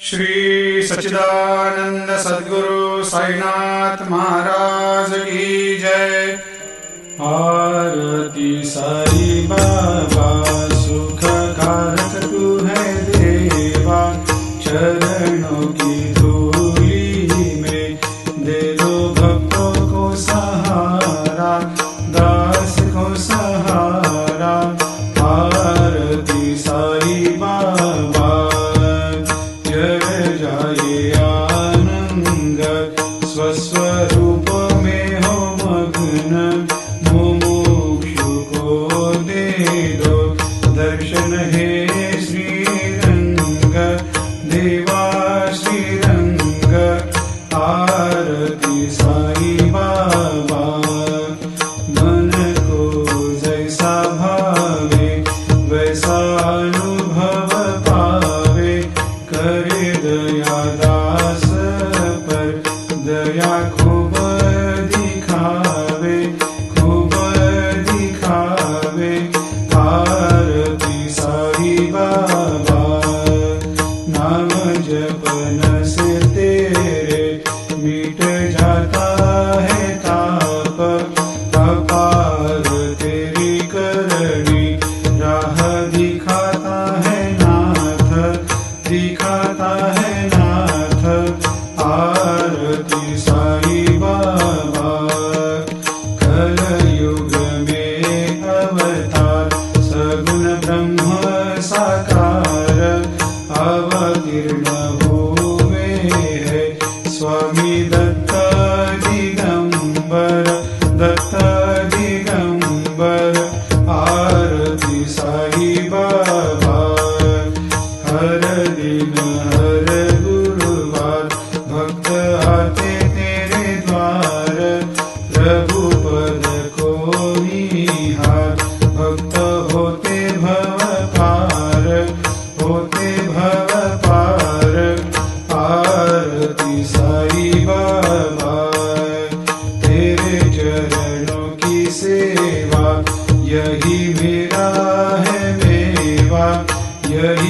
श्री सच्चिदानंद सद्गुरु साईनाथ महाराज की जय। आरती साई बाबा सुख कारक तू है देवा, चरणों की धूली में दे दो भक्तों को सहारा, दास को सहारा। आरती साई बाबा जय जाए आनंद, स्वस्वरूप में हो मग्न, मुमुक्षु को दे दो दर्शन हे श्रीरंग, देवा श्रीरंग। आरती साई बाबा मन को जैसा भावे वैसा अनुभव पावे, करे दया दास पर दया खूब दिखावे, खूब दिखावे। आरती साई बाबा नाम जपन से तेरे मिट जाता है ताप, अपार तेरी करनी राह दिखाता है नाथ, दिखाता है नाथ। आरती साई बाबा कलयुग में अवतार, सगुण ब्रह्म साकार अवतीर्ण हुए है स्वामी दत्त दिगंबर, दत्त दिगंबर। आरती साई बाबा हर दिन हर गुरुवार भक्त आते तेरे द्वार, रघुपद को निहार भक्त होते भव पार, होते भव पार। आरती साई बाबा तेरे चरणों की सेवा, यही मेरा है मेवा, यही